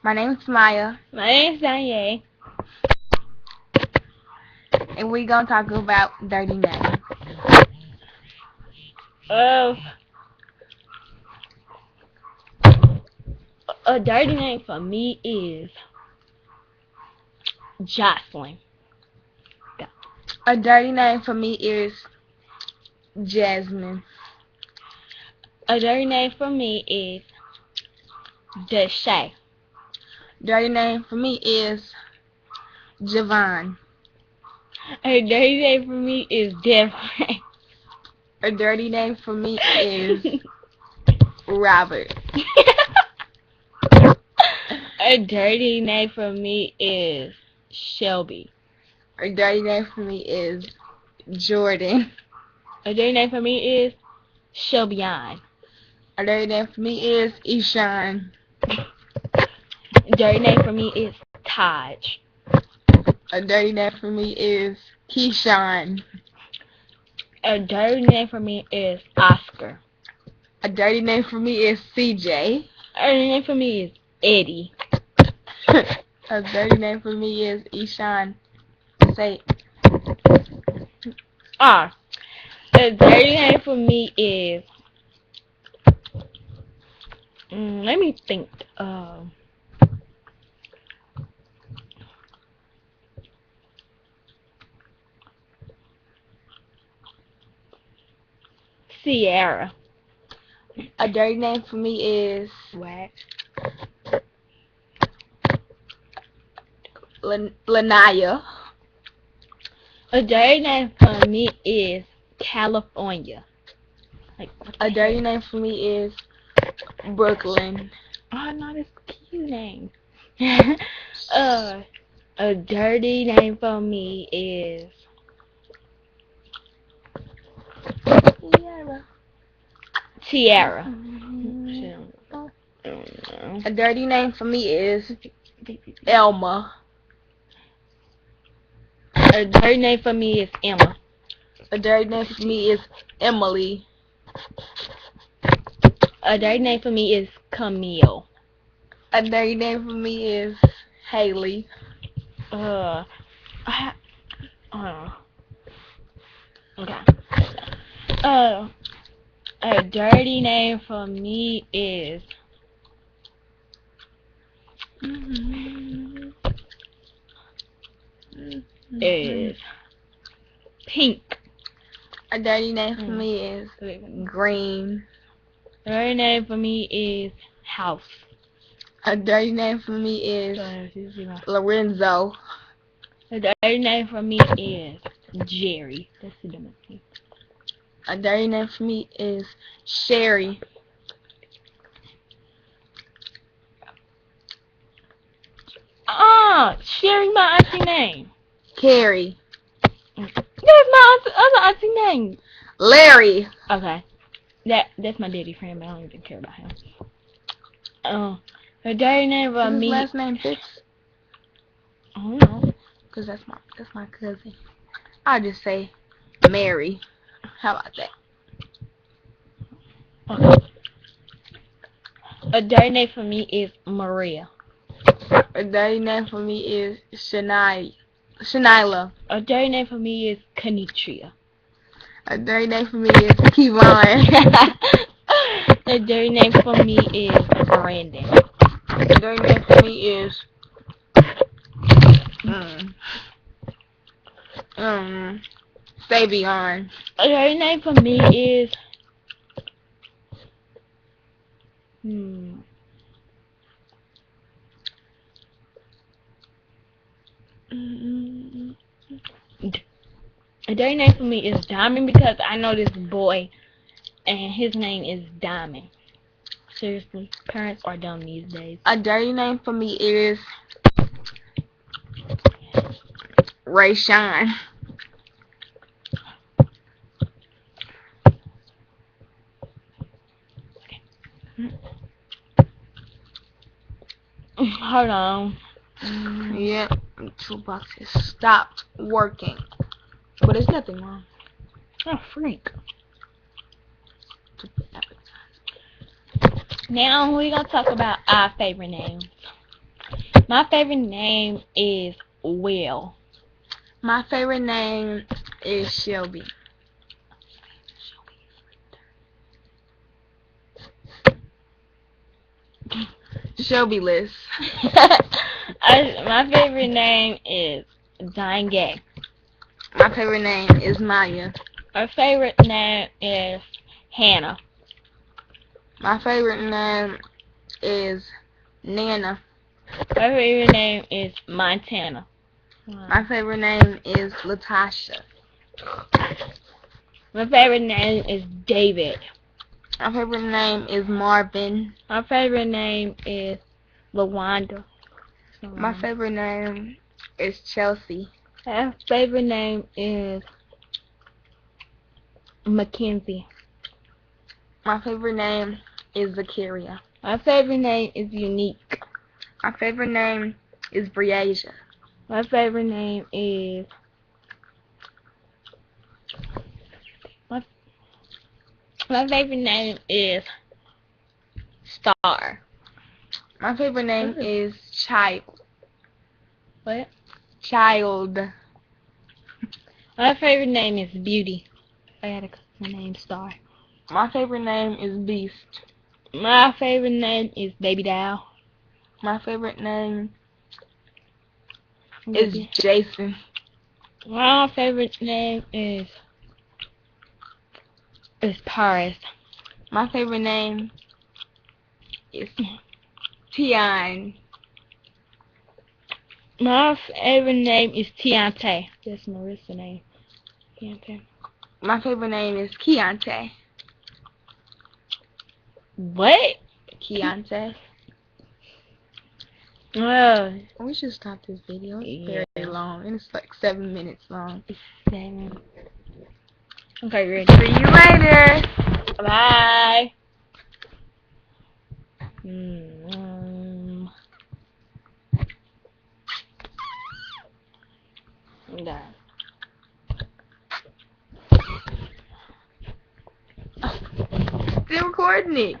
My name's Maya, My name's Doniya. and we gonna talk about dirty names. Uh, a dirty name for me is Jocelyn. A dirty name for me is Jasmine. A dirty name for me is Deshay. Dirty name for me is Javon. A dirty name for me is Devin. A dirty name for me is Robert. A dirty name for me is Shelby. A dirty name for me is Jordan. A dirty name for me is Shelbyan. A dirty name for me is Ishan. A dirty name for me is Taj. A dirty name for me is Keyshawn. A dirty name for me is Oscar. A dirty name for me is CJ. A dirty name for me is Eddie. A dirty name for me is Ishan. Say A dirty name for me is let me think. Sierra. a dirty name for me is What? Lanaya. A dirty name for me is California. Like, A dirty name for me is Brooklyn. oh no, that's a cute name. A dirty name for me is Tiara. A dirty name for me is Elma. A dirty name for me is Emma. A dirty name for me is Emily. A dirty name for me is Camille. A dirty name for me is Haley. Uh, okay. A dirty name for me is Pink. A dirty name for me is Green. A dirty name for me is House. A dirty name for me is Lorenzo. A dirty name for me is Jerry. That's the dumbest name. A dirty name for me is Sherry. Sherry, my auntie name. Carrie. That's my other auntie name. Larry. Okay. That's my daddy friend, but I don't even care about him. A dirty name for Is his me. last name Fitz? I don't know. Cause that's my cousin. I'll just say Mary. How about that? Okay. A dirty name for me is Maria. A dirty name for me is Shanila. A dirty name for me is Kenitria. A dirty name for me is Kevon. A dirty name for me is Brandon. A dirty name for me is Savion. A dirty name for me is a dirty name for me is Diamond because I know this boy and his name is Diamond. Seriously, parents are dumb these days. A dirty name for me is Rayshawn. Hold on. Yeah, two boxes stopped working. But there's nothing wrong. Oh, freak. Now we're gonna talk about our favorite names. My favorite name is Will. My favorite name is Shelby. Shelby List. My favorite name is Doniya. My favorite name is Maya. My favorite name is Hannah. My favorite name is Nana. My favorite name is Montana. My favorite name is Latasha. My favorite name is David. My favorite name is Marvin. My favorite name is LaWanda. My favorite name is Chelsea. My favorite name is Mackenzie. My favorite name is Zakaria. My favorite name is Unique. My favorite name is Briasia. My favorite name is my favorite name is Star. My favorite name is Child. What? Child. My favorite name is Beauty. I gotta cut my name Star. My favorite name is Beast. My favorite name is Baby Doll. My favorite name is Jason. My favorite name is Paris. My favorite name is Tion. My favorite name is Tiante. That's Marissa's name. Tiante. My favorite name is Keontae. What? Keontae. We should stop this video. It's very long, and it's like 7 minutes long. 7. Okay, ready. See you later. Bye. Done. Still recording it.